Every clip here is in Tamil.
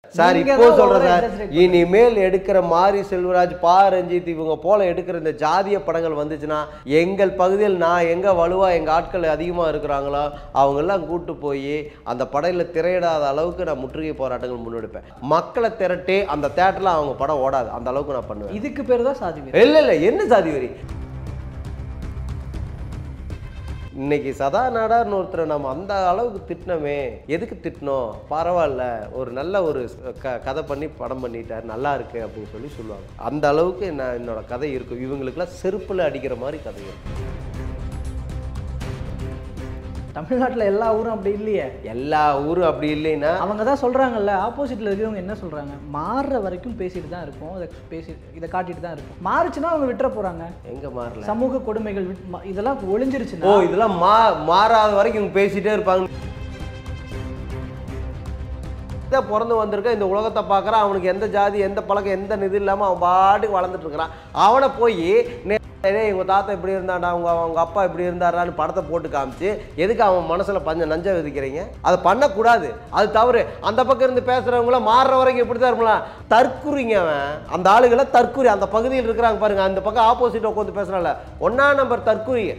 சார் இப்போ சொல்றேன் சார், இனிமேல் எடுக்கிற மாரி செல்வராஜ், பா ரஞ்சித் இவங்க போல எடுக்கிற இந்த ஜாதிய படங்கள் வந்துச்சுன்னா எங்கள் பகுதியில் நான் எங்க வலுவா எங்க ஆட்கள் அதிகமா இருக்கிறாங்களோ அவங்கெல்லாம் கூட்டு போய் அந்த படையில திரையிடாத அளவுக்கு நான் முற்றுகை போராட்டங்கள் முன்னெடுப்பேன். மக்களை திரட்டி அந்த தியேட்டர்ல அவங்க படம் ஓடாது, அந்த அளவுக்கு நான் பண்ணுவேன். இதுக்கு பேர் தான் சாதி வெறி. இல்ல என்ன சாதி வெறி? இன்னைக்கு சதா நாடார்னு ஒருத்தரை நம்ம அந்த அளவுக்கு திட்டினோமே, எதுக்கு திட்டினோம்? பரவாயில்ல, ஒரு நல்ல ஒரு கதை பண்ணி படம் பண்ணிட்டார், நல்லா இருக்கு அப்படின்னு சொல்லுவாங்க. அந்த அளவுக்கு என்னோட கதை இருக்கும். இவங்களுக்குலாம் செருப்புல அடிக்கிற மாதிரி கதை இருக்கும். தமிழ்நாட்டில் எல்லா ஊரும் அப்படி இல்லையே. எல்லா ஊரும் அப்படி இல்லைன்னா அவங்க தான் சொல்றாங்கல்ல, ஆப்போசிட்ல இருக்கிறவங்க என்ன சொல்றாங்க, மாறுற வரைக்கும் பேசிட்டு தான் இருக்கும், இதை காட்டிட்டு தான் இருக்கும். மாறுச்சுன்னா அவங்க விட்டுற போறாங்க. எங்க மாறல? சமூக கொடுமைகள் இதெல்லாம் ஒளிஞ்சிருச்சுன்னா, இதெல்லாம் மாறாத வரைக்கும் இவங்க பேசிட்டே இருப்பாங்க. பிறந்து வந்திருக்க இந்த உலகத்தை பார்க்குறான், அவனுக்கு எந்த ஜாதி எந்த பழக்கம் எந்த இது இல்லாமல் அவன் பாட்டுக்கு வளர்ந்துட்டு இருக்கிறான். அவனை போய் எங்கள் தாத்தா இப்படி இருந்தாடா, அவங்க அப்பா இப்படி இருந்தாரான்னு படத்தை போட்டு காமிச்சு எதுக்கு அவன் மனசில் நஞ்சை விதிக்கிறீங்க? அதை பண்ணக்கூடாது, அது தவறு. அந்த பக்கம் இருந்து பேசுகிறவங்கள மாறுற வரைக்கும் இப்படி தான் இருக்கலாம். தற்குறிங்க அவன், அந்த ஆளுகளை தற்குறி. அந்த பகுதியில் இருக்கிறாங்க பாருங்க, அந்த பக்கம் ஆப்போசிட் உட்காந்து பேசுகிறான்ல, 1ஆம் நம்பர் தற்குறிங்க.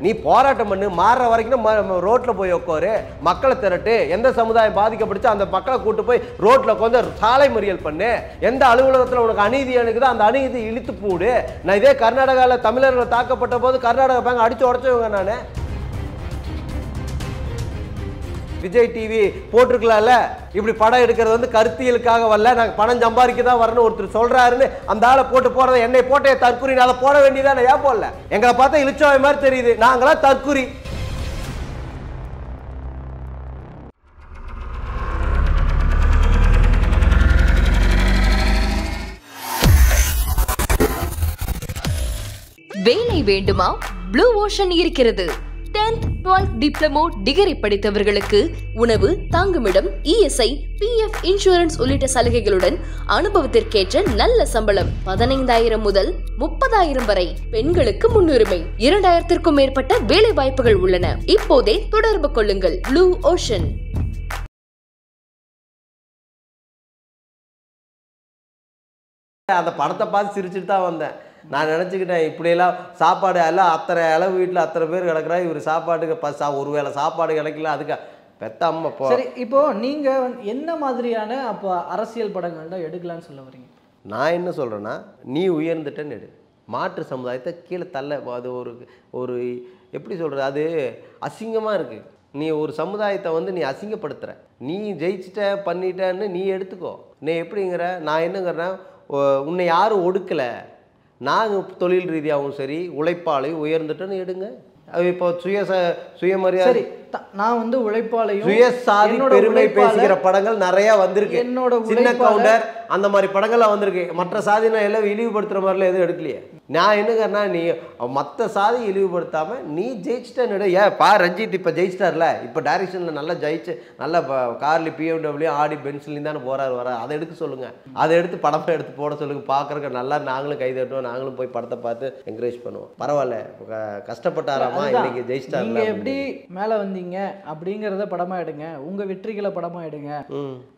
நீ போராட்டம் பண்ணு, மாறுற வரைக்கும் ரோட்டில் போய் உட்காரு, மக்களை திரட்டு, எந்த சமுதாயம் பாதிக்கப்படுச்சு அந்த மக்களை கூட்டு போய் ரோட்டில் உட்காந்து சாலை மறியல் பண்ணு. எந்த அலுவலகத்தில் உனக்கு அநீதி எனக்குதோ அந்த அநீதி இழுத்து போடு. நான் இதே கர்நாடகாவில் தமிழர்கள் தாக்கப்பட்ட போது கர்நாடகா பேங்க் அடிச்சு உடச்சவங்க நான். விஜய் டிவி போட்டிருக்கலாம்ல, இப்படி படம் எடுக்கிறது வந்து கருத்தியலுக்காக வரல, நாங்கள் பணம் சம்பாதிக்க தான் வரணும் ஒருத்தர் சொல்றாருன்னு அந்த ஆளை போட்டு போறத என்னை போட்டே தற்குறி, அதை போட வேண்டியதானே? ஏன் போடல? எங்களை பார்த்தா இழிச்சாவை மாதிரி தெரியுது, நாங்களா தற்குறி. வேலை வேண்டுமா? ப்ளூ ஓஷன் இருக்கிறது. 10th 12th டிப்ளமோ டிகிரி படித்தவர்களுக்கு உணவு, தங்குமிடம், இஎஸ்ஐ, PF இன்சூரன்ஸ் உள்ளிட்ட சலுகைகளுடன் அனுபவத்திற்கேற்ற நல்ல சம்பளம் 15,000 முதல் 30,000 வரை. பெண்களுக்கு முன்னுரிமை. 2,000க்கும் மேற்பட்ட வேலை வாய்ப்புகள் உள்ளன. இப்போதே தொடர்பு கொள்ளுங்கள். Blue ocean. அந்த படத்தை பார்த்து சிரிச்சுட்டு தான் வந்தேன். நான் நினச்சிக்கிட்டேன் இப்படியெல்லாம் சாப்பாடு எல்லாம் அத்தனை அளவு வீட்டில் அத்தனை பேர் கிடக்குறா, இவர் சாப்பாட்டுக்கு ஒரு வேளை சாப்பாடு கிடைக்கல, அதுக்கு பெத்த அம்மா. சரி, இப்போ நீங்க என்ன மாதிரியான அப்போ அரசியல் படங்கள் தான் எடுக்கலான்னு சொல்ல வரீங்க? நான் என்ன சொல்கிறேன்னா, நீ உயர்ந்துட்டேன்னு எடு, மாற்று சமுதாயத்தை கீழே தள்ள. அது ஒரு எப்படி சொல்கிறது, அது அசிங்கமாக இருக்குது. நீ ஒரு சமுதாயத்தை வந்து நீ அசிங்கப்படுத்துகிற. நீ ஜெயிச்சிட்ட பண்ணிட்டேன்னு நீ எடுத்துக்கோ. நீ எப்படிங்கிற, நான் என்னங்கிறேன், உன்னை யாரும் ஒடுக்கலை, நாங்கள் தொழில் ரீதியாகவும் சரி உழைப்பாளையும் உயர்ந்துட்டேன்னு எடுங்க. இப்போ சுயமரியாதை. சரி, நான் வந்து உழைப்பாளையும் சுயசாதி பெருமை பேசுகிற படங்கள் நிறைய வந்திருக்கு. என்னோட சின்ன கவுண்டர் அந்த மாதிரி படங்கள்லாம் வந்திருக்கு. மற்ற சாதினா எல்லாம் இழிவுபடுத்துற மாதிரிலாம் எதுவும் எடுக்கலையே. நான் என்னங்கன்னா, நீ மற்ற சாதி இழிவுபடுத்தாம நீ ஜெயிச்சிட்டேன்னு. ஏன் பா ரஞ்சித் இப்போ ஜெயிச்சிட்டார்ல, இப்போ டைரக்ஷனில் நல்லா ஜெயிச்சு நல்ல கார்லி BMW ஆடி பென்சிலையும் தானே போறாரு வர. அதை எடுக்க சொல்லுங்க, அதை எடுத்து படமாக எடுத்து போட சொல்லுங்க. பார்க்குறக்கு நல்லா நாங்களும் கை தட்டுவோம், நாங்களும் போய் படத்தை பார்த்து என்கரேஜ் பண்ணுவோம். பரவாயில்ல, கஷ்டப்பட்டாராமா, இன்னைக்கு ஜெயிச்சிட்டாரு. நீங்க எப்படி மேலே வந்தீங்க அப்படிங்கிறத படமா எடுங்க, உங்க வெற்றிகளை படமா எடுங்க.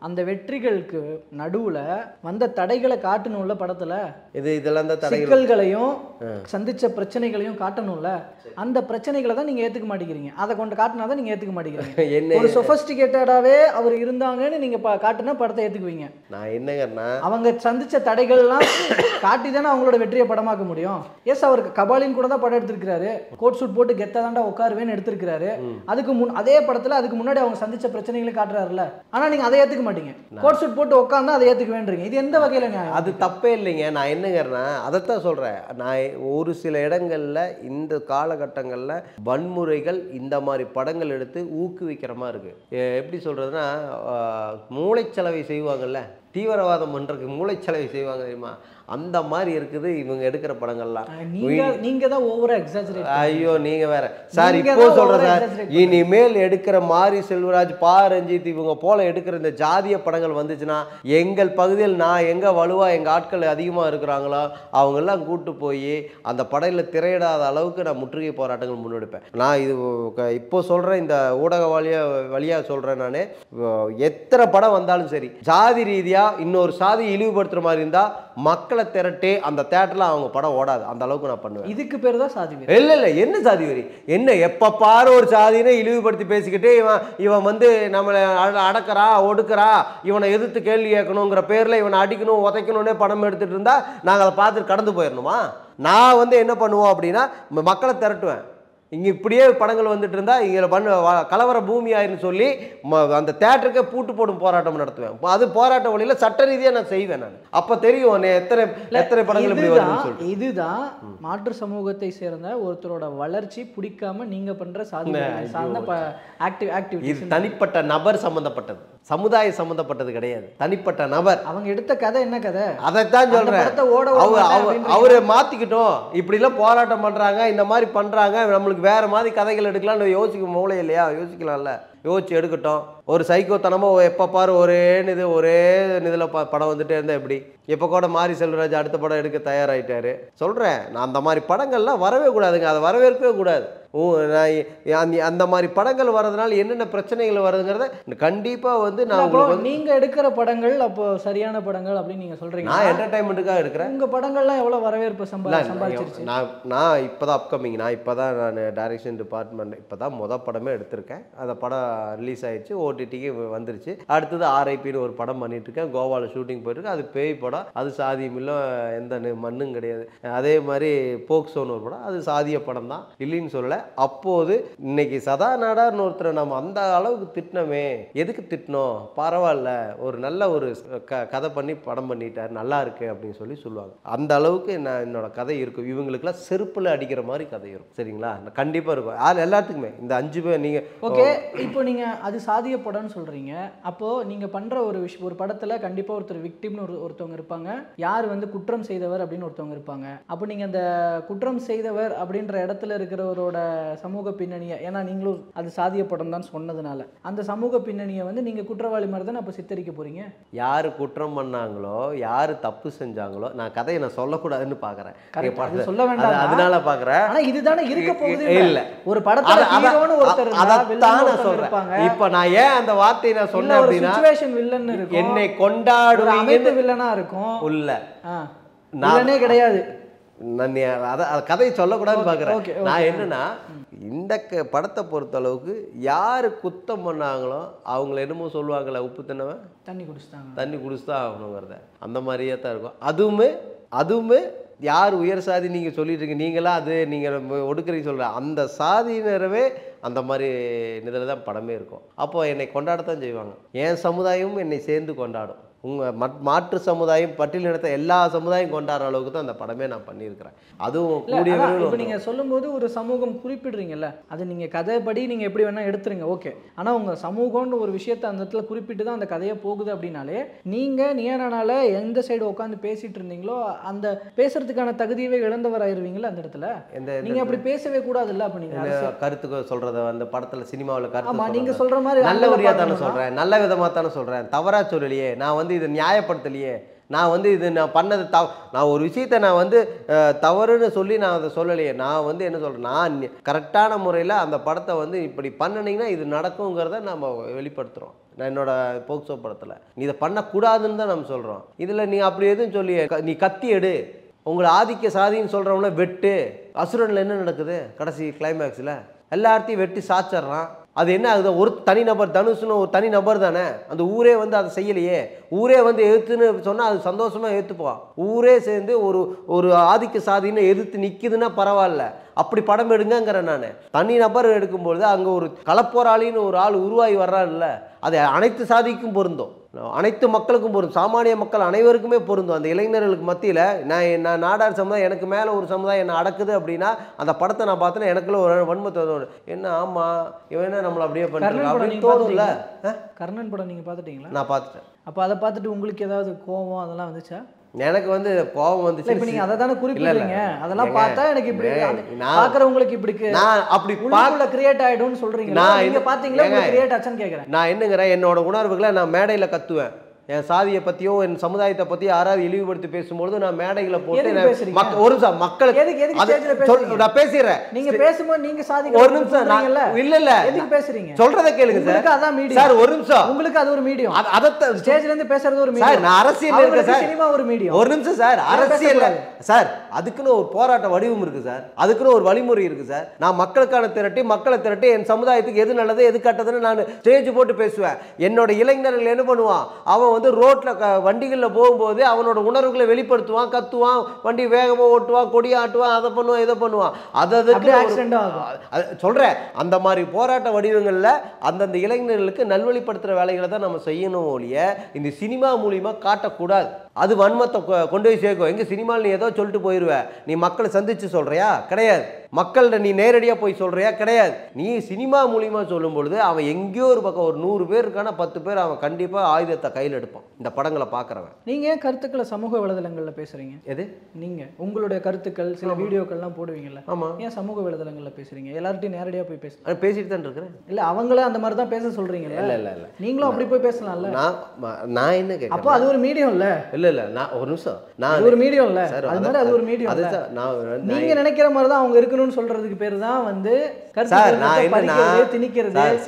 அந்த வெற்றிகளுக்கு நடுவுல வந்த தடைகளை காட்டணும்ல படத்துல. இதெல்லாம் தான் சிக்கல்களையும் சந்திச்ச பிரச்சனைகளையும் காட்டணும்ல. அந்த பிரச்சனைகளை தான் நீங்க ஏத்துக்க மாட்டேங்கிறீங்க. அதை கொண்டு காட்டினாதான் நீங்க ஏத்துக்க மாட்டேங்கிறீங்க. ஒரு சொஃபஸ்டிகேட்டடாவே அவர் இருந்தாங்கன்னு நீங்க காட்டுனா படத்தை ஏத்துக்குவீங்க. நான் என்னங்கன்னா, அவங்க சந்திச்ச தடைகள்லாம் காட்டி தானே அவங்களோட வெற்றியை படமாக்க முடியும். எஸ், அவருக்கு கபாலின் கூட தான் படம் எடுத்திருக்கிறாரு, கோட் சூட் போட்டு கெத்தா தாண்டா உட்காருவேன்னு எடுத்திருக்கிறாரு. அதுக்கு அதே படத்துல அதுக்கு முன்னாடி அவங்க சந்திச்ச பிரச்சனைகளை காட்டுறாருல. ஆனா நீங்க அதை ஏத்துக்க மாட்டீங்க. கோட் சூட் போட்டு உட்கார்ந்தா அதை ஏத்துக்க வேண்டீங்க. இது எந்த வகையில நியாயம்? அது தப்பே இல்லைங்க. நான் என்னங்கிறேன்னா, அதைத்தான் சொல்றேன். நான் ஒரு சில இடங்கள்ல இந்த காலகட்டங்கள்ல வன்முறைகள் இந்த மாதிரி படங்கள் எடுத்து ஊக்குவிக்கிற மாதிரி இருக்கு. எப்படி சொல்றதுன்னா, மூளைச்சலவை செய்வாங்கல்ல, தீவிரவாதம் பண்ணுறதுக்கு மூளைச்சலவை செய்வாங்க தெரியுமா, அந்த மாதிரி இருக்குது இவங்க எடுக்கிற படங்கள்லாம். நீங்க தான் ஓவரா எக்ஸாஜரேட். ஐயோ நீங்க வேற சார். இப்போ சொல்றேன் சார், இனிமேல் எடுக்கிற மாரி செல்வராஜ், பா ரஞ்சித் இவங்க போல எடுக்கிற இந்த ஜாதிய படங்கள் வந்துச்சுன்னா எங்கள் பகுதியில் நான் எங்க வலுவா எங்க ஆட்கள் அதிகமா இருக்கிறாங்களோ அவங்கெல்லாம் கூட்டு போய் அந்த படையில திரையிடாத அளவுக்கு நான் முற்றுகை போராட்டங்கள் முன்னெடுப்பேன். நான் இது இப்போ சொல்றேன், இந்த ஊடக வழியா சொல்றேன். நான் எத்தனை படம் வந்தாலும் சரி, ஜாதி ரீதியா இன்னொரு சாதி இழிவுபடுத்துற மாதிரி இருந்தா மக்களை திரட்டி அந்த தியேட்டர்ல அவங்க படம் ஓடாது. அந்த அளவுக்கு நான் பண்ணுவேன். இதுக்கு பேர் தான் சாதி வெறி. இல்ல என்ன சாதி வெறி, என்ன எப்ப பாரு ஒரு சாதினை இழிவுபடுத்தி பேசிக்கிட்டு இவன் வந்து நம்மளை அடக்கிறா ஒடுக்கிறா, இவனை எதிர்த்து கேள்வி கேட்கணுங்கிற பேர்ல இவனை அடிக்கணும் உதைக்கணும்னே படம் எடுத்துட்டு இருந்தா நாங்கள் அதை பார்த்துட்டு கடந்து போயிடணுமா? நான் வந்து என்ன பண்ணுவோம் அப்படின்னா மக்களை திரட்டுவேன். இங்கே இப்படியே படங்கள் வந்துட்டு இருந்தா இங்கே கலவர பூமி ஆயிருன்னு சொல்லி அந்த தேட்டருக்கே பூட்டு போடும் போராட்டம் நடத்துவேன். அது போராட்ட வழியில் சட்ட ரீதியாக நான் செய்வேன். நான் அப்போ தெரியும் எத்தனை படங்கள் இப்படி வருதுன்னு சொல்லிட்டு. இதுதான் மாற்று சமூகத்தை சேர்ந்த ஒருத்தரோட வளர்ச்சி பிடிக்காம நீங்க பண்ற சார்ந்த ஆக்டிவிட்டி. இது தனிப்பட்ட நபர் சம்பந்தப்பட்டது, சமுதாய சம்பந்தப்பட்டது கிடையாது. தனிப்பட்ட நபர் அவங்க எடுத்த கதை என்ன கதை, அதைத்தான் சொல்றேன். அவரை மாத்திக்கிட்டோம், இப்படி எல்லாம் போராட்டம் பண்றாங்க, இந்த மாதிரி பண்றாங்க, நம்மளுக்கு வேற மாதிரி கதைகள் எடுக்கலாம்னு யோசிக்க மூளை இல்லையா? யோசிக்கலாம்ல, யோசிச்சு எடுக்கட்டும். ஒரு சைக்கோத்தனமா எப்போ பாரு ஒரே இதில் படம் வந்துட்டே இருந்தா எப்படி? இப்போ கூட மாரி செல்வராஜ் அடுத்த படம் எடுக்க தயாராகிட்டாரு. சொல்கிறேன், நான் அந்த மாதிரி படங்கள்லாம் வரவே கூடாதுங்க, அதை வரவேற்கவே கூடாது. அந்த மாதிரி படங்கள் வர்றதுனால என்னென்ன பிரச்சனைகள் வருதுங்கிறத கண்டிப்பாக வந்து நான் நீங்கள் எடுக்கிற படங்கள் அப்போ சரியான படங்கள் அப்படின்னு நீங்கள் சொல்கிறீங்க. நான் என்டர்டைன்மெண்ட்டுக்காக எடுக்கிறேன். உங்கள் படங்கள்லாம் எவ்வளோ வரவேற்பு சம்பாதிச்சிருச்சு? நான் இப்போ தான் அப்கமிங், நான் டைரக்ஷன் டிபார்ட்மெண்ட் இப்போ தான் படமே எடுத்திருக்கேன். அந்த படம் ரிலீஸ் ஆயிடுச்சு, ஓடிடிக்கு வந்துருச்சு. அடுத்தது ஆர்ஐபின்னு ஒரு படம் பண்ணிட்டு இருக்கேன், கோவாவில் ஷூட்டிங் போயிட்டுருக்கு. அது பேய் படம், அது சாதியம் இல்லை, எந்த மண்ணும் கிடையாது. அதே மாதிரி போக்சோன்னு ஒரு படம், அது சாதிய படம் தான், இல்லைன்னு சொல்லலை. அப்போது இன்னைக்கு சதா நாடார்னு ஒருத்தரை நம்ம அந்த அளவுக்கு திட்டினோமே, எதுக்கு திட்டினோம், பரவாயில்ல ஒரு நல்ல ஒரு கதை பண்ணி படம் பண்ணிட்டார், நல்லா இருக்கு அப்படின்னு சொல்லுவாங்க. அந்த அளவுக்கு என்னோட கதை இருக்கும். இவங்களுக்குலாம் செருப்புல அடிக்கிற மாதிரி கதை இருக்கும். சரிங்களா? கண்டிப்பா இருக்கும். அது எல்லாத்துக்குமே இந்த 5 பேர். நீங்க ஓகே, இப்போ நீங்க அது சாதிய படம்னு சொல்றீங்க. அப்போ நீங்க பண்ற ஒரு படத்துல கண்டிப்பா ஒருத்தர் விக்டிம்னு ஒருத்தவங்க இருப்பாங்க, யார் வந்து குற்றம் செய்தவர் அப்படின்னு ஒருத்தவங்க இருப்பாங்க. அப்போ நீங்க அந்த குற்றம் செய்தவர் அப்படின்ற இடத்துல இருக்கிறவரோட சமூக பின்னணியை, ஏன்னா நீங்களும் அது சாதிய படம் தான் சொன்னதுனால அந்த சமூக பின்னணியை வந்து நீங்க குற்றவாளி மாதிரி தானே அப்போ சித்தரிக்க போறீங்க. யாரு குற்றம் பண்ணாங்களோ, யாரு தப்பு செஞ்சாங்களோ, நான் கதையை நான் சொல்லக்கூடாதுன்னு பாக்குறேன், சொல்ல வேண்டாம், அதனால பாக்குறேன். ஆனா இதுதானே இருக்க போகுது. இல்ல, ஒரு படத்துல ஹீரோன்னு ஒருத்தர் சொல்றேன். இப்ப நான் ஏன் அந்த வார்த்தையை நான் சொன்னேன் அப்படின்னா, சிச்சுவேஷன் வில்லன் இருக்கும், என்னை கொண்டாடுவீங்க வில்லனா இருக்கும், இல்ல நானே கிடையாது. நான் கதையை சொல்லக்கூடாதுன்னு பாக்குறேன். நான் என்னன்னா, இந்த படத்தை பொறுத்த அளவுக்கு யாரு குத்தம் பண்ணாங்களோ அவங்கள என்னமோ சொல்லுவாங்கல்ல, உப்பு தின்னவன் தண்ணி குடிச்சுதான் ஆகணுங்கிறத, அந்த மாதிரியே தான் இருக்கும். அதுவுமே யார் உயர் சாதி நீங்கள் சொல்லிட்டு இருக்கீங்க, நீங்களாம் அது நீங்கள் ஒடுக்குறீங்க சொல்கிற அந்த சாதியினரவே அந்த மாதிரி இதில் தான் படமே இருக்கும். அப்போ என்னை கொண்டாடத்தான் செய்வாங்க. என் சமுதாயமும் என்னை சேர்ந்து கொண்டாடும். மாற்று சமுதாயம் பட்டியலினத்தை எல்லா சமுதாயம் கொண்டாடுற அளவுக்கு தான் அந்த படமே நான் பண்ணியிருக்கிறேன். அதுவும் கூடிய இப்போ நீங்கள் சொல்லும்போது ஒரு சமூகம் குறிப்பிடுறீங்கல்ல, அது நீங்கள் கதைப்படி நீங்கள் எப்படி வேணால் எடுத்துருங்க, ஓகே. ஆனால் உங்கள் சமூகம்னு ஒரு விஷயத்தை அந்த இடத்துல குறிப்பிட்டு தான் அந்த கதையை போகுது அப்படின்னாலே, நீங்கள் நீயானால எந்த சைடு உட்காந்து பேசிகிட்டு இருந்தீங்களோ அந்த பேசுறதுக்கான தகுதியவே இழந்தவராயிருவீங்களா அந்த இடத்துல. நீங்கள் அப்படி பேசவே கூடாதுல்ல. அப்போ நீங்கள் கருத்துக்கு சொல்கிறத அந்த படத்தில் சினிமாவில் கருத்து நீங்கள் சொல்கிற மாதிரி நல்ல வழியாக தானே சொல்கிறேன், நல்ல விதமாக தானே சொல்கிறேன், தவறாக சொல்லலையே. நான் வந்து இதை நியாயப்படுத்தலையே, நான் வந்து இது நான் பண்ணது நான் ஒரு விஷயத்தை நான் வந்து தவறுன்னு சொல்லி நான் அதை சொல்லலையே. நான் வந்து என்ன சொல்கிறேன், நான் கரெக்டான முறையில் அந்த படத்தை வந்து இப்படி பண்ணினீங்கன்னா இது நடக்குங்கிறத நம்ம வெளிப்படுத்துகிறோம். நான் என்னோட போக்சோ படத்தில் நீ இதை பண்ணக்கூடாதுன்னு தான் நம்ம சொல்கிறோம். இதில் நீ அப்படி எதுவும் சொல்லி நீ கத்தி எடு, உங்களை ஆதிக்க சாதின்னு சொல்கிறவங்கள வெட்டு. அசுரனில் என்ன நடக்குது, கடைசி கிளைமேக்ஸில் எல்லாத்தையும் வெட்டி சாச்சிட்றான். அது என்ன ஆகுது, ஒரு தனிநபர், தனுஷுன்னு ஒரு தனி நபர் தானே, அந்த ஊரே வந்து அதை செய்யலையே. ஊரே வந்து எதிர்த்துன்னு சொன்னால் அது சந்தோஷமாக எதிர்த்துப்போம். ஊரே சேர்ந்து ஒரு ஆதிக்க சாதின்னு எதிர்த்து நிற்குதுன்னா பரவாயில்ல. அப்படி படம் எடுங்கிறேன் நான். தனி நபர் எடுக்கும்பொழுது அங்கே ஒரு களப்போராளின்னு ஒரு ஆள் உருவாகி வர்றாருல்ல, அது அனைத்து சாதிக்கும் பொருந்தும், அனைத்து மக்களுக்கும் பொருந்தும், சாமானிய மக்கள் அனைவருக்குமே பொருந்தும். அந்த இளைஞர்களுக்கு மத்தியில் நான் நாடார் சமுதாயம் எனக்கு மேலே ஒரு சமுதாயம் என்ன அடக்குது அப்படின்னா அந்த படத்தை நான் பார்த்தேன்னா எனக்குள்ள ஒரு வன்மத்தை தோணும். என்ன ஆமாம் இவன் என்ன நம்மளை அப்படியே பண்ணுறாங்க அப்படின்னு தோணும்ல. கர்ணன் படம் நீங்கள் பார்த்துட்டீங்களா? நான் பார்த்துட்டேன். அப்போ அதை பார்த்துட்டு உங்களுக்கு ஏதாவது கோபம் அதெல்லாம் வந்துச்சா? எனக்கு வந்து கோபம் வந்துச்சு. இப்போ நீங்கள் அதை தானே குறிப்பிடுறீங்க, அதெல்லாம் பார்த்தா எனக்கு இப்படி பார்க்குறவங்களுக்கு இப்படி நான் அப்படி பார்க்கல கிரியேட் ஆகிடும்னு சொல்கிறீங்க. நீங்கள் பார்த்தீங்களா கிரியேட் ஆச்சுன்னு கேட்குறேன். நான் என்னங்கிறேன், என்னோட உணர்வுகளை நான் மேடையில் கத்துவேன். என் சாதியை பற்றியோ என் சமுதாயத்தை பற்றி யாராவது இழிவுபடுத்தி பேசும்போது நான் மேடைகளை போட்டு ஒரு மக்களுக்கு நான் பேசுறேன். நீங்க பேசும்போது நீங்க சாதி ஒரு நிமிஷம் இல்ல இல்ல எதுக்கு பேசுறீங்க சொல்றத கேளுங்க சார். அதான் மீடியா சார். ஒரு நிமிஷம் உங்களுக்கு அது ஒரு மீடியம், அத ஸ்டேஜ்ல இருந்து பேசுறது ஒரு மீடியம். நான் அரசியல் இருக்கேன் சார், சினிமா ஒரு மீடியம். ஒரு நிமிஷம் சார், அரசியல் சார் அதுக்குன்னு ஒரு போராட்ட வடிவம் இருக்கு சார், அதுக்குன்னு ஒரு வழிமுறை இருக்கு சார். நான் மக்களுக்கான மக்களை திரட்டி என் சமுதாயத்துக்கு எது நல்லது எது கட்டதுன்னு நான் ஸ்டேஜ் போட்டு பேசுவேன். என்னோட இளைஞர்கள் என்ன பண்ணுவான், அவன் வந்து ரோட்ல வண்டிகளில் போகும்போது அவனோட உணர்வுகளை வெளிப்படுத்துவான், கத்துவான், வண்டி வேகமாக ஓட்டுவான், கொடி ஆட்டுவான், அதை பண்ணுவான் இதை பண்ணுவான். சொல்றேன். அந்த மாதிரி போராட்ட வடிவங்களில் அந்தந்த இளைஞர்களுக்கு நல்வழிப்படுத்துகிற வேலைகளை தான் நம்ம செய்யணும் ஒழிய இந்த சினிமா மூலியமா காட்டக்கூடாது. அது வன்மத்தை கொண்டு போய் சேர்க்கும். எங்க சினிமாவில் நீ ஏதோ சொல்லிட்டு போயிடுவ, நீ மக்களை சந்திச்சு சொல்றியா? கிடையாது. மக்கள்கிட்ட நீ நேரடியாக போய் சொல்றியா? கிடையாது. நீ சினிமா மூலியமா சொல்லும் பொழுது அவன் எங்கேயோ ஒரு பக்கம் ஒரு 100 பேர் இருக்கானா 10 பேர் அவன் கண்டிப்பாக ஆயுதத்தை கையில் எடுப்பான் இந்த படங்களை பார்க்குறவன். நீங்கள் ஏன் கருத்துக்களை சமூக வலைதளங்களில் பேசுறீங்க? எது நீங்கள் உங்களுடைய கருத்துக்கள் சில வீடியோக்கள்லாம் போடுவீங்கல்ல, ஆமாம், ஏன் சமூக வலைதளங்களில் பேசுறீங்க? எல்லார்ட்டையும் நேரடியாக போய் பேசுறேன். பேசிட்டு தான் இருக்கிறேன். இல்லை அவங்களே அந்த மாதிரி தான் பேச சொல்றீங்க. இல்லை இல்லை இல்லை நீங்களும் அப்படி போய் பேசலாம்ல. நான் என்ன கேட்க, அப்போ அது ஒரு மீடியம் இல்லை. இல்லை இல்லை நான் ஒரு நிமிஷம், நான் ஒரு மீடியம் இல்லை சார், அது ஒரு மீடியம். அதுதான் நான் நீங்கள் நினைக்கிற மாதிரி தான் அவங்க இருக்கணும் சொல்றதுக்கு பேர் தான் வந்து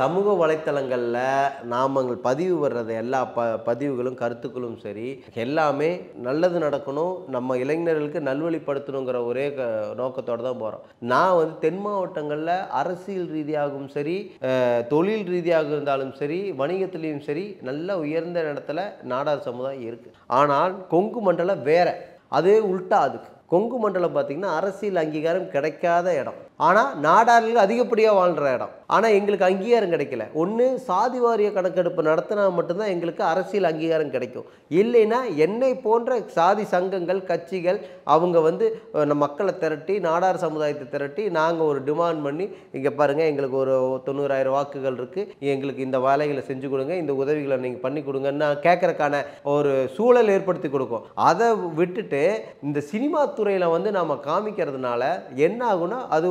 சமூக வலைத்தளங்கள்ல நாமங்கள் பதிவு வர்றது எல்லா பதிவுகளும் கருத்துக்களும் சரி எல்லாமே நல்லது நடக்கணும், நம்ம இளைஞர்களுக்கு நல்வழிப்படுத்தணுங்கிற ஒரே நோக்கத்தோட தான் போறோம். நான் வந்து தென் மாவட்டங்கள்ல அரசியல் ரீதியாகவும் சரி தொழில் ரீதியாக இருந்தாலும் சரி வணிகத்திலையும் சரி நல்ல உயர்ந்த இடத்துல நாடார் சமுதாயம் இருக்கு. ஆனால் கொங்கு மண்டலம் வேற, அதே உல்ட்டா. அதுக்கு கொங்கு மண்டலம் பார்த்தீங்கன்னா அரசியல் அங்கீகாரம் கிடைக்காத இடம், ஆனால் நாடார்கள் அதிகப்படியாக வாழ்கிற இடம். ஆனால் எங்களுக்கு அங்கீகாரம் கிடைக்கல. ஒன்று சாதி வாரிய கணக்கெடுப்பு நடத்தினா மட்டும்தான் எங்களுக்கு அரசியல் அங்கீகாரம் கிடைக்கும். இல்லைன்னா என்னை போன்ற சாதி சங்கங்கள் கட்சிகள் அவங்க வந்து மக்களை திரட்டி நாடார் சமுதாயத்தை திரட்டி நாங்கள் ஒரு டிமாண்ட் பண்ணி இங்கே பாருங்கள் எங்களுக்கு ஒரு 90,000 வாக்குகள் இருக்குது, எங்களுக்கு இந்த வேலைகளை செஞ்சு கொடுங்க, இந்த உதவிகளை நீங்கள் பண்ணி கொடுங்கன்னு கேட்குறக்கான ஒரு சூழல் ஏற்படுத்தி கொடுக்கும். அதை விட்டுட்டு இந்த சினிமா துறையில் வந்து நாம் காமிக்கிறதுனால என்ன ஆகுனா அது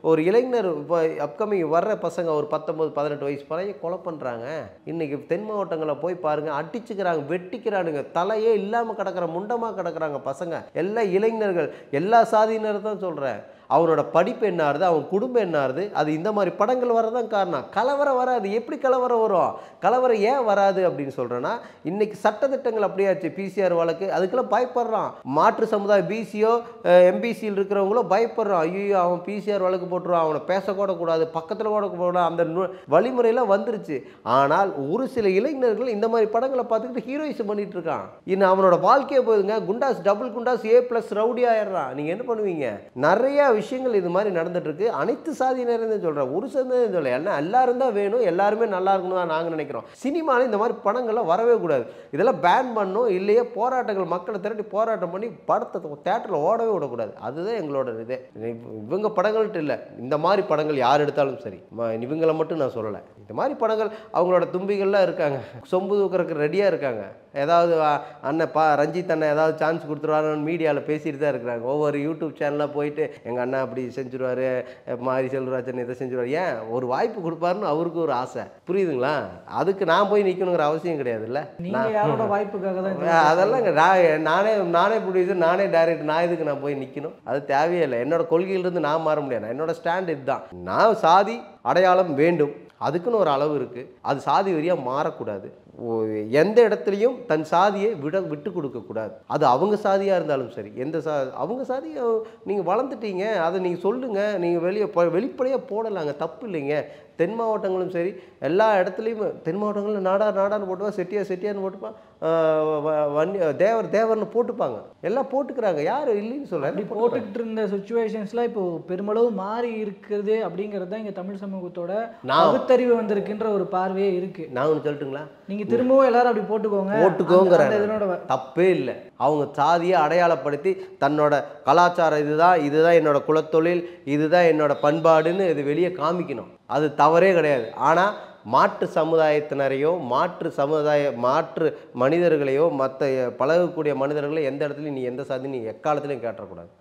ஒரு இளைஞர் இப்போ அப்கமிங் வர்ற பசங்க ஒரு 19-18 வயசு பழைய கொலை பண்ணுறாங்க. இன்றைக்கி தென் மாவட்டங்களில் போய் பாருங்கள், அடிச்சுக்கிறாங்க, வெட்டிக்கிறானுங்க, தலையே இல்லாமல் கிடக்கிற முண்டமாக கிடக்கிறாங்க பசங்க. எல்லா இளைஞர்கள் எல்லா சாதியினர் தான் சொல்கிறேன். அவனோட படிப்பு என்ன ஆகுது, அவன் குடும்பம் என்ன ஆகுது, அது இந்த மாதிரி படங்கள் வரதான் காரணம். கலவரம் வராது. எப்படி கலவரம் வரும்? கலவரம் ஏன் வராது அப்படின்னு சொல்கிறேன்னா இன்றைக்கி சட்டத்திட்டங்கள் அப்படியாச்சு. பிசிஆர் வழக்கு அதுக்கெல்லாம் பயப்படுறான். மாற்று சமுதாயம் பிசியோ எம்பிசியில் இருக்கிறவங்களோ பயப்படுறான். ஐயோ அவன் பிசிஆர் வழக்கு போட்டுருவான், அவனை பேசக்கூட கூடாது, பக்கத்தில் கூட கூடாது, அந்த வழிமுறையெல்லாம் வந்துருச்சு. ஆனால் ஒரு சில இளைஞர்கள் இந்த மாதிரி படங்களை பார்த்துக்கிட்டு ஹீரோயிசம் பண்ணிட்டு இருக்கான். இன்னும் அவனோட வாழ்க்கையை போயிருங்க, goondas double goondas A+ rowdy ஆயிடுறான். நீங்கள் என்ன பண்ணுவீங்க? நிறைய விஷயங்கள் இது மாதிரி நடந்துட்டு இருக்கு. அனைத்து சாதியினரும் சொல்றேன், ஒரு சந்தேகம் சொல்ல, ஏன்னா எல்லாரும் தான் வேணும், எல்லாருமே நல்லா இருக்கணும் தான் நாங்கள் நினைக்கிறோம். சினிமாவில் இந்த மாதிரி படங்கள்லாம் வரவே கூடாது. இதெல்லாம் பேன் பண்ணும். இல்லையே போராட்டங்கள் மக்களை திரட்டி போராட்டம் பண்ணி படத்தை தேட்டரில் ஓடவே விடக்கூடாது. அதுதான் எங்களோட இது. இவங்க படங்கள்ட்டு இல்லை, இந்த மாதிரி படங்கள் யார் எடுத்தாலும் சரி, இவங்களை மட்டும் நான் சொல்லலை. இந்த மாதிரி படங்கள் அவங்களோட தும்பிகள்லாம் இருக்காங்க, சொம்பு தூக்கிறதுக்கு ரெடியாக இருக்காங்க. ஏதாவது அண்ணன் ரஞ்சித் அண்ணன் ஏதாவது சான்ஸ் கொடுத்துருவாருன்னு மீடியாவில் பேசிட்டு தான் இருக்கிறாங்க. ஒவ்வொரு யூடியூப் சேனலாக போயிட்டு எங்கள் அண்ணா அப்படி செஞ்சுருவார், மாரி செல்வராஜன் இதை செஞ்சுருவார். ஏன் ஒரு வாய்ப்பு கொடுப்பாருன்னு அவருக்கு ஒரு ஆசை, புரியுதுங்களா? அதுக்கு நான் போய் நிற்கணுங்கிற அவசியம் கிடையாது. இல்லை வாய்ப்புக்காக தான் அதெல்லாம் நானே ப்ரொடியூசர், நானே டைரக்டர், நான் இதுக்கு நான் போய் நிற்கணும்? அது தேவையே இல்லை. என்னோட கொள்கையிலிருந்து நான் மாற முடியாது. என்னோட ஸ்டாண்ட் இதுதான். நான் சாதி அடையாளம் வேண்டும், அதுக்குன்னு ஒரு அளவு இருக்குது. அது சாதி வரியாக மாறக்கூடாது. எந்த இடத்துலையும் தன் சாதியை விட்டு கொடுக்கக்கூடாது. அது அவங்க சாதியாக இருந்தாலும் சரி, அவங்க சாதியை நீங்கள் வளர்ந்துட்டீங்க, அதை நீங்கள் சொல்லுங்கள், நீங்கள் வெளிப்படையாக போடலாங்க, தப்பு இல்லைங்க. தென் மாவட்டங்களும் சரி எல்லா இடத்துலையும் தென் மாவட்டங்களில் நாடான்னு போட்டுப்பான், செட்டியான்னு போட்டுப்பான், தேவர்னு போட்டுப்பாங்க, எல்லாம் போட்டுக்கிறாங்க, யாரும் இல்லைன்னு சொல்ல. அப்படி போட்டுக்கிட்டு இருந்த சுச்சுவேஷன்ஸ்லாம் இப்போ பெருமளவு மாறி இருக்குது அப்படிங்கிறது தான் இங்கே தமிழ் சமூகத்தோட பகுத்தறிவு வந்திருக்குன்ற ஒரு பார்வையே இருக்கு. நான் ஒன்று சொல்லட்டுங்களா, நீங்க திரும்பவும் எல்லாரும் அப்படி போட்டுக்கோங்கிற தப்பே இல்லை. அவங்க சாதியை அடையாளப்படுத்தி தன்னோட கலாச்சாரம் இதுதான் என்னோட குலத்தொழில், இதுதான் என்னோட பண்பாடுன்னு இது வெளியே காமிக்கணும், அது தவறே கிடையாது. ஆனால் மாற்று சமுதாயத்தினரையோ மாற்று மனிதர்களையோ மற்ற பழகக்கூடிய மனிதர்களை எந்த இடத்துலையும் நீ எந்த சாதி நீ எக்காலத்துலையும் கேட்டக்கூடாது.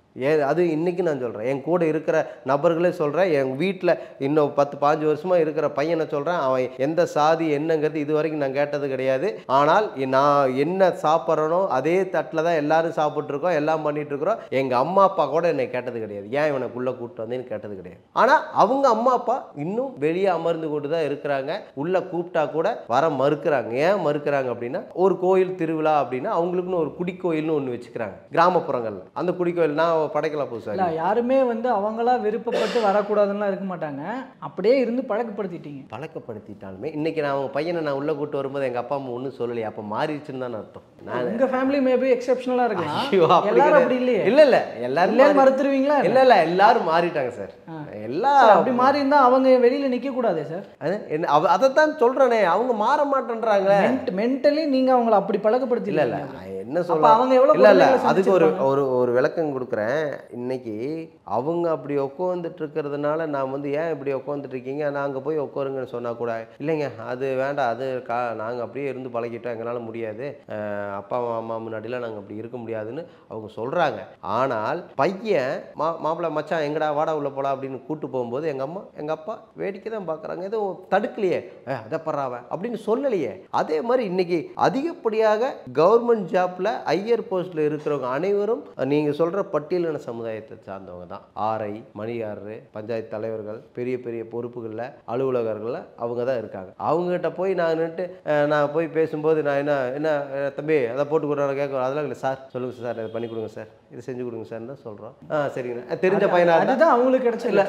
அது இன்றைக்கி நான் சொல்கிறேன், என் கூட இருக்கிற நபர்களே சொல்கிறேன், என் வீட்டில் இன்னும் 10-15 வருஷமாக இருக்கிற பையனை சொல்கிறேன், அவன் எந்த சாதி என்னங்கிறது இது வரைக்கும் நான் கேட்டது கிடையாது. ஆனால் நான் என்ன சாப்பிட்றனோ அதே தட்டில் தான் எல்லாரும் சாப்பிட்ருக்கோம், எல்லாம் பண்ணிகிட்ருக்குறோம். எங்கள் அம்மா அப்பா கூட என்னை கேட்டது கிடையாது, ஏன் இவனுக்குள்ளே கூப்பிட்டு வந்தேன்னு கேட்டது கிடையாது. ஆனால் அவங்க அம்மா அப்பா இன்னும் வெளியே அமர்ந்து கொண்டு தான் இருக்கிறாங்க, உள்ளே கூப்பிட்டா கூட வர மறுக்கிறாங்க. ஏன் மறுக்கிறாங்க அப்படின்னா, ஒரு கோயில் திருவிழா அப்படின்னா அவங்களுக்குன்னு ஒரு குடிக்கோயில்னு ஒன்று வச்சுக்கிறாங்க கிராமப்புறங்களில். அந்த குடிக்கோயில் நான் படைக்கலாம் புதுசாக யாருமே அவங்களா விருப்பப்பட்டு வரக்கூடாதுன்னு இருக்க மாட்டாங்க, அப்படியே இருந்து பழக்கப்படுத்திட்டாலுமே இன்னைக்கு நான் அவங்க பையனை நான் உள்ள கூட்டு வரும்போது எங்க அப்பா அம்மா ஒன்றும் சொல்லலையே, அப்போ மாறிடுச்சுன்னு தான் அர்த்தம். உங்க ஃபேமிலி மேபி எக்ஸெப்ஷனலா இருக்கலாம், எல்லாரும் அப்படி இல்லையே. இல்ல எல்லாரும் மறுத்துருவீங்களா? இல்ல எல்லாரும் மாறிட்டாங்க சார். எல்லாம் அப்படி மாறி இருந்தா அவங்க வெளியில நிக்க கூடாது சார். அதைத்தான் சொல்றேனே, அவங்க மாற மாட்டேன்றாங்க. மென்டலி நீங்க அவங்கள அப்படி பழக்கப்படுத்தி இல்ல என்ன சொல்ல அவங்க எவ்வளவு இல்ல அதுக்கு ஒரு விளக்கம் கொடுக்குறேன். இன்னைக்கு அவங்க அப்படி உட்காந்துட்டு இருக்கிறதுனால நான் ஏன் இப்படி உட்காந்துட்டு இருக்கீங்க, நாங்கள் போய் உட்காருங்கன்னு சொன்னா கூட இல்லைங்க அது வேண்டாம், அது நாங்கள் அப்படியே இருந்து பழகிட்டோம், எங்களால் முடியாது, அப்பா அம்மா முன்னாடிலாம் நாங்கள் அப்படி இருக்க முடியாதுன்னு அவங்க சொல்றாங்க. ஆனால் பையன் மாப்பிள்ளை மச்சான் எங்கடா வாடா உள்ள போலாம் அப்படின்னு கூட்டு போகும்போது எங்க அப்பா வேடிக்கை தான் பார்க்குறாங்க, ஏதோ தடுக்கலையே, அதை படுறாவ அப்படின்னு சொல்லலையே. அதே மாதிரி இன்னைக்கு அதிகப்படியாக கவர்மெண்ட் ஜாப்ல ஹையர் போஸ்ட்ல இருக்கிறவங்க அனைவரும் நீங்க சொல்ற பட்டியலின சமுதாயத்தை சார்ந்தவங்க தான். ஆர்ஐ, மணியாரரு, பஞ்சாயத்து தலைவர்கள், பெரிய பெரிய பொறுப்புகளில் அலுவலகர்களில் அவங்க தான் இருக்காங்க. அவங்ககிட்ட போய் நான் போய் பேசும்போது நான் என்ன தம்பி அதை போட்டு கொடுறாங்க கேட்க, அதெல்லாம் இல்லை சார், சொல்லுங்க சார், அதை பண்ணி கொடுங்க சார், இது செஞ்சு கொடுங்க சார் தான் சொல்கிறோம். சரிங்க, தெரிஞ்ச பையனாக இருந்தால் அவங்களுக்கு கிடைச்ச இல்லை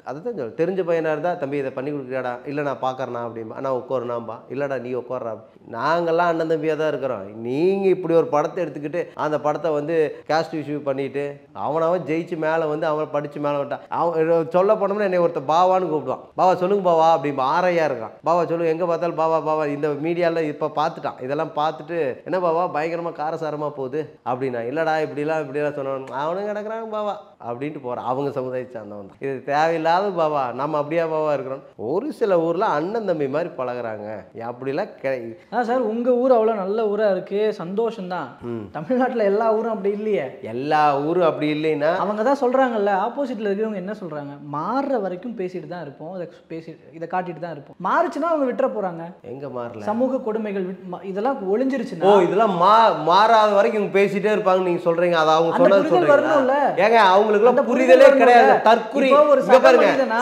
அதுதான் சொல்ல, தெரிஞ்ச பையனாக இருந்தால் தம்பி இதை பண்ணி கொடுக்குறாடா, இல்லை நான் பார்க்குறேன்னா அப்படின்பா, நான் உட்காருனாம்பா, இல்லைடா நீ உட்கார்றா. நாங்கள்லாம் அண்ணன் தம்பியாக தான் இருக்கிறோம். நீங்கள் இப்படி ஒரு படத்தை எடுத்துக்கிட்டு அந்த படத்தை கேஸ்ட் இஷ்யூ பண்ணிட்டு அவன் ஜெயிச்சு மேலே அவன் படித்து மேலே விட்டான். அவன் சொல்ல போனோம்னா என்னை ஒருத்தர் பாவான்னு கூப்பிடுவான், பாவா சொல்லுங்க பாவா அப்படின்பா, ஆரையா இருக்கான், பாவா சொல்லுங்க, எங்கே பார்த்தாலும் பாவா இந்த மீடியாவில் இப்போ பார்த்துட்டான், இதெல்லாம் பார்த்துட்டு என்ன பாவா பயங்கரமாக காரசாரமாக போகுது அப்படின்னா, இல்லைடா இப்படிலாம் சொன்னவன் அவனும் கிடக்குறாங்க பாவா அப்படின்ட்டு போகிறான். அவங்க சமுதாயத்தை சார்ந்தவன் தான். இது தேவையில்லாத பாவா, நம்ம அப்படியே பாவா இருக்கிறோம். ஒரு சில ஊரில் அண்ணன் தம்பி மாதிரி பழகுறாங்க, அப்படிலாம் சார். உங்கள் ஊர் அவ்வளோ நல்ல ஊராக இருக்குது, சந்தோஷம்தான். தமிழ்நாட்டில் எல்லா ஊரும் அப்படி இல்லையே. எல்லா ஊரும் அப்படி இல்லைன்னா அவங்க தான் சொல்கிறாங்கல்ல, ஆப்போசிட்டில் இருக்கிறவங்க என்ன சொல்கிறாங்க, மாறுற வரைக்கும் பேசிட்டு தான் இருப்போம், இதை காட்டிட்டு தான் இருப்போம். மாறுச்சுன்னா அவங்க விட்டுற போகிறாங்க. எங்கே மாறல? சமூக கொடுமைகள் இதெல்லாம் ஒளிஞ்சிருச்சுன்னா இதெல்லாம் மாறாத வரைக்கும் பேசிட்டே இருப்பாங்க. நீங்கள் சொல்கிறீங்க, அதை அவங்க சொன்னது வரணும்ல. ஏங்க அவங்களுக்கு புரிதலே கிடையாது, தற்குறி.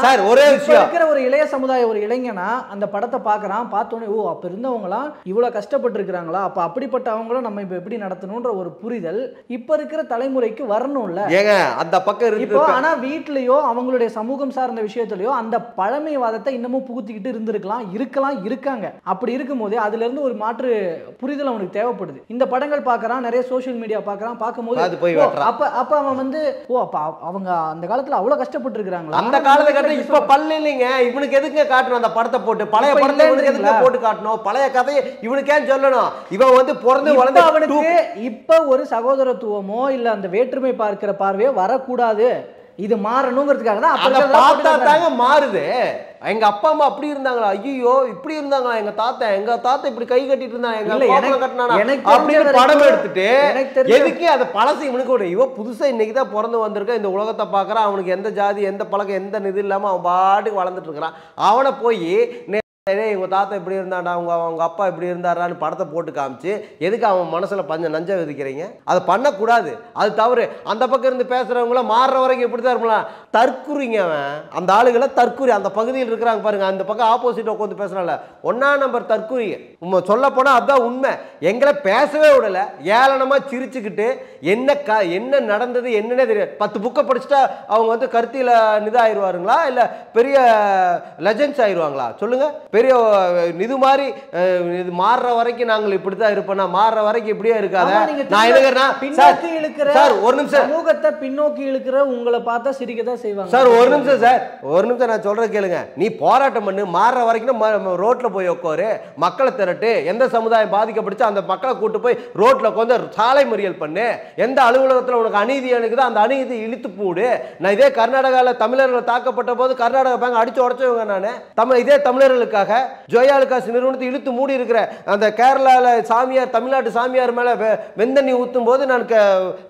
சார் ஒரே விஷயம், இருக்கிற ஒரு இளைய சமுதாய ஒரு இளைஞனா அந்த படத்தை பார்க்கறான், பார்த்தோன்னே ஓ அப்ப இருந்தவங்களாம் இவ்வளவு கஷ்டப்பட்டு இருக்கிறாங்களா, அப்ப அப்படிப்பட்ட அவங்கள நம்ம இப்ப எப்படி நடத்தணும்ன்ற ஒரு புரிதல் இப்ப இருக்கிற தலைமுறைக்கு வரணும்ல. ஏங்க அந்த பக்கம் இருக்கு. இப்போ ஆனா வீட்லயோ அவங்களுடைய சமூகம் சார்ந்த விஷயத்திலயோ அந்த பழமைவாதத்தை இன்னமும் புகுத்திக்கிட்டு இருக்காங்க. அப்படி இருக்கும்போது அதுல இருந்து ஒரு மாற்று புரிதல் அவனுக்கு தேவைப்படுது. இந்த படங்கள் பார்க்கறான், நிறைய சோஷியல் மீடியா பார்க்கறான், பார்க்கும்போது அப்ப அவன் ஓ அப்ப அவங்க அந்த காலத்துல அவ்வளவு கஷ்டப்பட்டு இருக்காங்களா, அந்த காலத்தை காட்டுற இப்ப பல்ல இல்லைங்க. இவனுக்கு எதுக்கு காட்டணும் அந்த படத்தை போட்டு, பழைய படத்தை இவனுக்கு எதுக்கு போட்டு காட்டணும், பழைய கதையை இவனுக்கு ஏன் சொல்லணும்? இவன் பிறந்து வளர்ந்து அவனுக்கு இப்ப ஒரு சகோதரத்துவமோ இல்ல அந்த வேற்றுமை பார்க்கிற பார்வையோ வரக்கூடாது, இது மாறணுங்கிறதுக்காக தான் அப்ப பார்த்தா தாங்க மாறுது. எங்க அப்பா அம்மா அப்படி இருந்தாங்களா, ஐயோ இப்படி இருந்தாங்களா, எங்க தாத்தா இப்படி கை கட்டிட்டு இருந்தாங்க, எங்க கட்டினானா அப்படின்னு படம் எடுத்துட்டு எதுக்கு அந்த பழசு இவனுக்கு ஒரு இவன் புதுசா இன்னைக்கு தான் பிறந்து வந்திருக்க, இந்த உலகத்தை பாக்குறான், அவனுக்கு எந்த ஜாதி எந்த பழக்கம் எந்த இது இல்லாம அவன் பாட்டுக்கு வளர்ந்துட்டு இருக்கிறான். அவனை போய் உங்க தாத்தா இப்படி இருந்தாண்டா, அவங்க அப்பா இப்படி இருந்தாரான்னு படத்தை போட்டு காமிச்சு எதுக்கு அவன் மனசுல நஞ்ச விதிக்கிறீங்க? அதை பண்ணக்கூடாது, அது தவறு. அந்த பக்கம் இருந்து பேசுறவங்கள மாறுற வரைக்கும் இப்படிதான் இருக்கலாம். தற்குறிங்க அவன், அந்த ஆளுகளை தற்குறி. அந்த பகுதியில் இருக்கிறாங்க பாருங்க, அந்த பக்கம் ஆப்போசிட் உட்காந்து பேசுறாங்கல்ல, 1ஆம் நம்பர் தற்குறி. சொல்ல போனா அதுதான் உண்மை. எங்களை பேசவே விடல, ஏளனமா சிரிச்சுக்கிட்டு என்ன நடந்தது என்னன்னே தெரியாது. 10 புக்கை படிச்சுட்டா அவங்க வந்து கருத்தில நிதாயிருவாருங்களா இல்ல பெரிய லெஜெண்ட்ஸ் ஆயிடுவாங்களா சொல்லுங்க? பெரிய இது மாதிரி இது மாறுற வரைக்கும் நாங்கள் இப்படித்தான் இருப்போம், மாறுற வரைக்கும் இப்படியே இருக்காத. நான் பின்னோக்கி இழுக்கிற சார், ஒரு நிமிஷம், சமூகத்தை பின்னோக்கி இழுக்கிற உங்களை பார்த்தா சிரிக்கதான் செய்வாங்க சார். ஒரு நிமிஷம் சார், ஒரு நிமிஷம் நான் சொல்றேன் கேளுங்க. நீ போராட்டம் பண்ணு, மாறுற வரைக்கும் ரோட்ல போய் உட்காரு, மக்களை திரட்டு, எந்த சமுதாயம் பாதிக்கப்படுச்சு அந்த மக்களை கூட்டு போய் ரோட்ல உட்காந்து சாலை மறியல் பண்ணு, எந்த அலுவலகத்தில் உனக்கு அநீதி எனக்குதோ அந்த அநீதி இழுத்து போடு. நான் இதே கர்நாடகாவில் தமிழர்கள் தாக்கப்பட்ட போது கர்நாடகா பேங்க் அடிச்சு உடச்சவங்க நான். இதே தமிழர்களுக்காக ஜோயாலுகாஸ் நிறுவனத்தை இழுத்து மூடி இருக்கிற அந்த கேரளால சாமியார், தமிழ்நாட்டு சாமியார் மேல வெந்தண்ணி ஊத்தும் போது நான்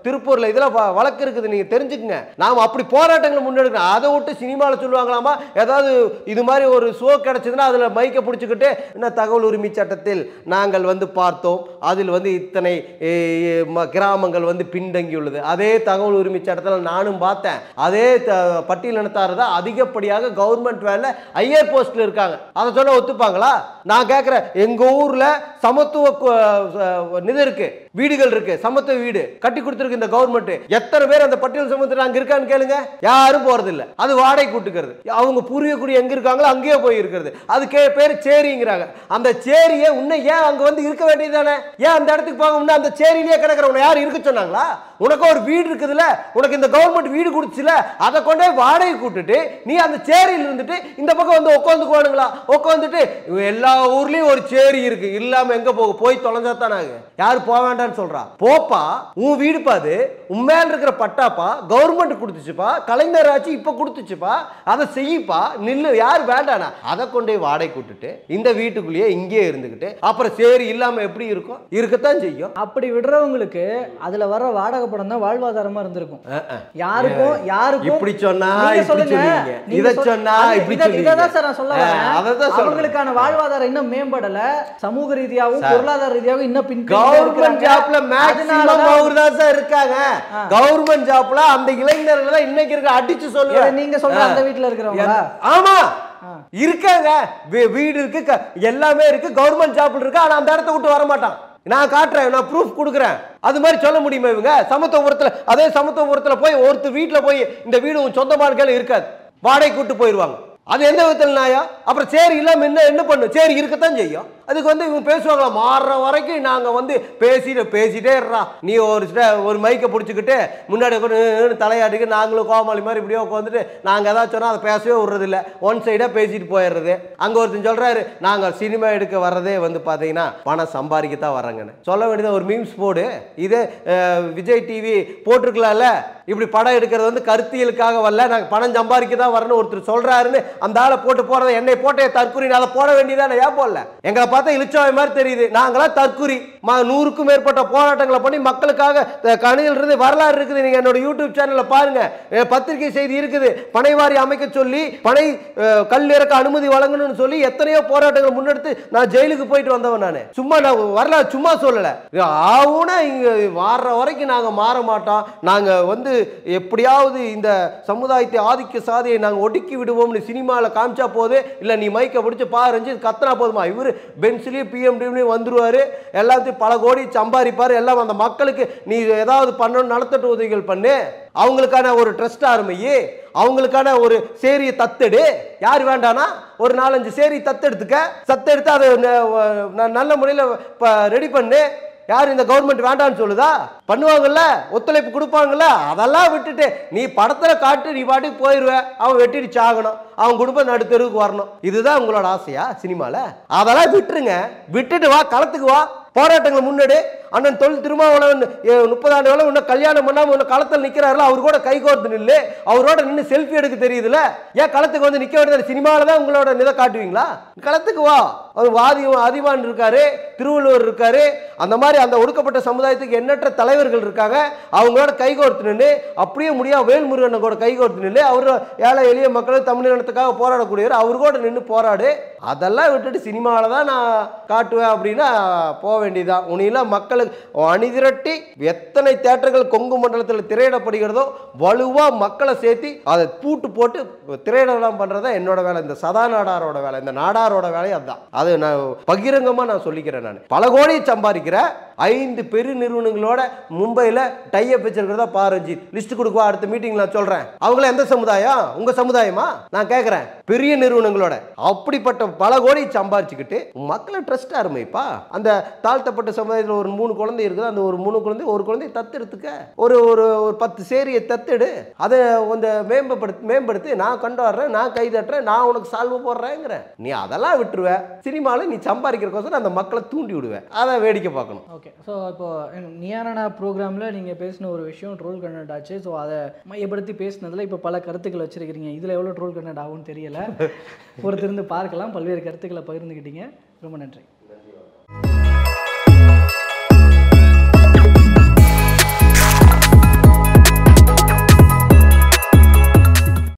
திருப்பூர்ல இதெல்லாம் வழக்கு இருக்குது, நீங்க தெரிஞ்சுக்கங்க. நாம அப்படி போராட்டங்களை முன்னெடுக்கணும். அதை விட்டு சினிமாவில் சொல்லுவாங்களாமா ஏதாவது இது மாதிரி ஒரு ஷோ கிடைச்சதுன்னா அதுல மைக்க பிடிச்சிக்கிட்டு என்ன தகவல் உரிமை சட்டத்தில் நாங்கள் வந்து பார்த்தோம், அதில் வந்து இத்தனை கிராமங்கள் வந்து பின்தங்கியுள்ளது. அதே தகவல் உரிமை சட்டத்தில் நானும் பார்த்தேன். அதே பட்டியலினத்தார் தான் அதிகப்படியாக கவர்மெண்ட் வேலை ஹையர் போஸ்ட்ல இருக்காங்க. அதை சொன்ன ஒத்துப்பாங்களா? நான் கேட்கிறேன், எங்க ஊர்ல சமத்துவ நிதி இருக்கு, வீடுகள் இருக்கு, சமத்துவ வீடு கட்டி கொடுத்திருக்கு இந்த கவர்மெண்ட். எத்தனை பேர் அந்த பட்டியல் சமூகத்தில் அங்க இருக்கான்னு கேளுங்க. யாரும் போறது இல்ல, அது வாடகை கூட்டுக்கிறது. அவங்க பூர்வீகுடி எங்க இருக்காங்களோ அங்கேயே போய் இருக்கிறது. அது பேரு சேரிங்கிறாங்க. அந்த சேரியை உன்னை ஏன் அங்க வந்து இருக்க வேண்டியதானே? ஏன் அந்த இடத்துக்கு போக அந்த சேரியிலேயே கிடக்கிறவங்க யாரும் இருக்க சொன்னாங்களா? உனக்கு ஒரு வீடு இருக்குதுல்ல, உனக்கு இந்த கவர்மெண்ட் வீடு கொடுத்துச்சுல, அதை கொண்டே வாடகை கூட்டுட்டு நீ அந்த சேரியில் இருந்துட்டு இந்த பக்கம் வந்து உட்காந்துக்குவானுங்களா? உட்காந்துட்டு எல்லா ஊர்லயும் ஒரு சேரி இருக்கு, இல்லாம எங்க போய் தொலைஞ்சாத்தானாங்க. யாரு போக வேண்டாம்னு சொல்றா? போப்பா, உன் வீடு பாது, உன் மேல இருக்கிற பட்டாப்பா கவர்மெண்ட் கொடுத்துச்சுப்பா, கலைஞர் ஆட்சி இப்ப கொடுத்துச்சுப்பா, அதை செய்யப்பா, நில்லு. யாரு வேண்டானா? அதை கொண்டே வாடகை கூட்டுட்டு இந்த வீட்டுக்குள்ளேயே இங்கே இருந்துகிட்டு அப்புறம் சேரி இல்லாம எப்படி இருக்கும்? இருக்கத்தான் செய்யும். அப்படி விடுறவங்களுக்கு அதுல வர வாடகை படம் தான் வாழ்வாதாரமா இருந்திருக்கும். யாருக்கும் இப்படி சொன்னா இத சொன்னா இப்படி இதான் சார் நான் சொல்ல வரேன். அவங்களுக்கான வாழ்வாதாரம் இன்னும் மேம்படல, சமூக ரீதியாகவும் பொருளாதார ரீதியாகவும் இன்னும் பின். கவர்மெண்ட் ஜாப்ல மேக்ஸிமம் அவர் தான் சார் இருக்காங்க. கவர்மெண்ட் ஜாப்ல அந்த இளைஞர்கள் தான் இன்னைக்கு இருக்க. அடிச்சு சொல்லுங்க, நீங்க சொல்ற அந்த வீட்டுல இருக்கிறவங்க. ஆமா இருக்காங்க, வீடு இருக்கு, எல்லாமே இருக்கு, கவர்மெண்ட் ஜாப்ல இருக்கு. ஆனா அந்த இடத்த விட்டு வர மாட்டான். நான் காட்டுறேன், நான் ப்ரூஃப் கொடுக்குறேன். அது மாதிரி சொல்ல முடியுமா இவங்க? சமத்துவபுரத்துல, அதே சமத்துவபுரத்துல போய் ஒருத்தர் வீட்டுல போய் இந்த வீடு சொந்தமான இருக்காது, வாடகை கூட்டு போயிருவாங்க. அது எந்த விதத்தில் நாயா? அப்புறம் சேரி இல்லாம என்ன பண்ணும்? சேரி இருக்கத்தான் செய்யும். அதுக்கு வந்து இவங்க பேசுவாங்களா? மாறுற வரைக்கும் நாங்க வந்து பேசிட்டே இருறா. நீ ஒரு மைக்கை பிடிச்சிக்கிட்டு முன்னாடி தலையாட்டிக்கு நாங்களும் கோமாளி மாதிரி இப்படியோ உட்காந்துட்டு நாங்க ஏதாவது சொன்னா அதை பேசவே விடுறது இல்லை, ஒன் சைடா பேசிட்டு போயிடுறது. அங்க ஒருத்தன் சொல்றாரு, நாங்க சினிமா எடுக்க வர்றதே வந்து பாத்தீங்கன்னா பணம் சம்பாதிக்கத்தான் வர்றாங்கன்னு. சொல்ல வேண்டியது ஒரு மீம்ஸ் போடு. இதே விஜய் டிவி போட்டிருக்கலாம்ல, இப்படி படம் எடுக்கிறது வந்து கருத்தியலுக்காக வரல, நாங்க பணம் சம்பாதிக்க தான் வரணும் ஒருத்தர் சொல்றாருன்னு அந்த ஆளை போட்டு போறதை என்னை போட்டே தற்குறி. அதை போட வேண்டியதானே? ஏன் போடல? எங்களை பார்த்தா இழிச்சவாய் மாதிரி தெரியுது. நாங்களாம் தற்குறி. 100க்கும் மேற்பட்ட போராட்டங்களை பண்ணி மக்களுக்காக கணிதல் இருந்து வரலாறு இருக்குது. நீங்க என்னோட யூடியூப் சேனல்ல பாருங்க, பத்திரிகை செய்தி இருக்குது. பனைவாரி அமைக்க சொல்லி, பனை கல் இறக்க அனுமதி வழங்கணும்னு சொல்லி எத்தனையோ போராட்டங்களை முன்னெடுத்து நான் ஜெயிலுக்கு போயிட்டு வந்தவன். நான் சும்மா நான் வரலாறு சும்மா சொல்லல. ஆவுனா இங்க மாறுற வரைக்கும் நாங்க மாற மாட்டோம். நாங்க வந்து எப்படியாவது இந்த சமுதாயத்தை ஆதிக்க சாதியை நாங்க ஒடுக்கி விடுவோம்னு சினிமாவில் காமிச்சா போது, இல்ல நீ மைக்க பிடிச்சு பாருஞ்சு கத்தனா போதுமா? இவரு பென்ஸ்லயும் பிஎம்டியும் வந்துருவாரு, எல்லாத்தையும் பல கோடி சம்பாதிப்பாரு. எல்லாம் அந்த மக்களுக்கு நீ ஏதாவது பண்ணணும், நலத்தட்டு உதவிகள் பண்ணு, அவங்களுக்கான ஒரு ட்ரஸ்ட் ஆரம்பியி, அவங்களுக்கான ஒரு சேரியை தத்தெடு. யார் வேண்டானா ஒரு 4-5 சேரி தத்தெடுத்து அதை நல்ல முறையில் ரெடி பண்ணு. யார் இந்த கவர்மெண்ட் வேண்டான்னு சொல்லுதா? பண்ணுவாங்கல்ல, ஒத்துழைப்பு கொடுப்பாங்கல்ல. அதெல்லாம் விட்டுட்டு நீ படத்துல காட்டு நீ பாட்டுக்கு போயிருவ, அவன் வெட்டிட்டு சாகணும், அவன் குடும்பம் நடுத்தெருவுக்கு வரணும். இதுதான் உங்களோட ஆசையா சினிமால? அதெல்லாம் விட்டுருங்க. விட்டுட்டு வா, களத்துக்கு வா, போராட்டங்களை முன்னாடி அண்ணன் தொல் திருமாவளவன் 30 ஆண்டு காலம் இன்னும் கல்யாணம் பண்ணாம இன்னும் களத்தில் நிற்கிறாருல, அவர் கூட கைகோர்த்து நில்லு, அவரோட நின்று செல்ஃபி எடுக்க தெரியுதுல. ஏன் களத்துக்கு வந்து நிற்க வேண்டியது? சினிமாவில் தான் உங்களோட நிதை காட்டுவீங்களா? களத்துக்கு வா. அவர் ஆதிவான் இருக்காரு, திருவள்ளுவர் இருக்காரு, அந்த மாதிரி அந்த ஒடுக்கப்பட்ட சமுதாயத்துக்கு எண்ணற்ற தலைவர்கள் இருக்காங்க. அவங்களோட கைகோர்த்து நின்று, அப்படியே முடியாது வேல்முருகனை கூட கைகோர்த்து நின்று, அவர் ஏழை எளிய மக்கள் தமிழினத்துக்காக போராடக்கூடியவர், அவர் கூட நின்று போராடு. அதெல்லாம் விட்டுட்டு சினிமாவில் தான் நான் காட்டுவேன் அப்படின்னா போக வேண்டியதான். உனிலாம் மக்களுக்கு அணிதிரட்டி எத்தனை தேட்டர்கள் கொங்கு மண்டலத்தில் திரையிடப்படுகிறதோ வலுவாக மக்களை சேர்த்தி அதை பூட்டு போட்டு திரையிடலாம் பண்ணுறதா என்னோட வேலை. இந்த சதா நாடாரோட வேலை, இந்த நாடாரோட வேலை அதுதான். அது நான் பகிரங்கமாக நான் சொல்லிக்கிறேன். நான் பல கோடி சம்பாதிக்கிற 5 பெரு நிறுவனங்களோட மும்பையில் டைப் வச்சிருக்கிறதா பாரஞ்சித் லிஸ்ட் கொடுக்குவா. அடுத்த மீட்டிங் நான் சொல்றேன். அவங்கள எந்த சமுதாயம்? உங்க சமுதாயமா? நான் கேட்கிறேன். பெரிய நிறுவனங்களோட அப்படிப்பட்ட பல கோடி சம்பாதிச்சுக்கிட்டு மக்களை ட்ரஸ்ட் ஆரம்பிப்பா. அந்த தாழ்த்தப்பட்ட சமுதாயத்தில் ஒரு 3 குழந்தை இருக்குது. அந்த ஒரு 3 குழந்தை, ஒரு குழந்தை தத்தெடுத்துக்க, ஒரு 10 சேரியை தத்தெடு, அதை கொஞ்சம் மேம்படுத்தி நான் கொண்டு வர்றேன், நான் கை தட்டுறேன், நான் உனக்கு சால்வு போடுறேங்கிறேன். நீ அதெல்லாம் விட்டுருவ. சினிமாவில் நீ சம்பாதிக்கிறக்கோசரம் அந்த மக்களை தூண்டி விடுவேன். அதை வேடிக்கை பார்க்கணும். ஓகே, ஸோ இப்போ நியாரணா ப்ரோக்ராமில் நீங்கள் பேசின ஒரு விஷயம் ட்ரோல் கண்டென்ட் ஆச்சு. ஸோ அதை மையப்படுத்தி பேசினதில் இப்போ பல கருத்துக்கள் வச்சுருக்கிறீங்க. இதில் எவ்வளோ ட்ரோல் கண்டென்ட் ஆகும்னு தெரியல. பொறுத்திருந்து பார்க்கலாம். பல்வேறு கருத்துக்களை பகிர்ந்துக்கிட்டீங்க. ரொம்ப நன்றி.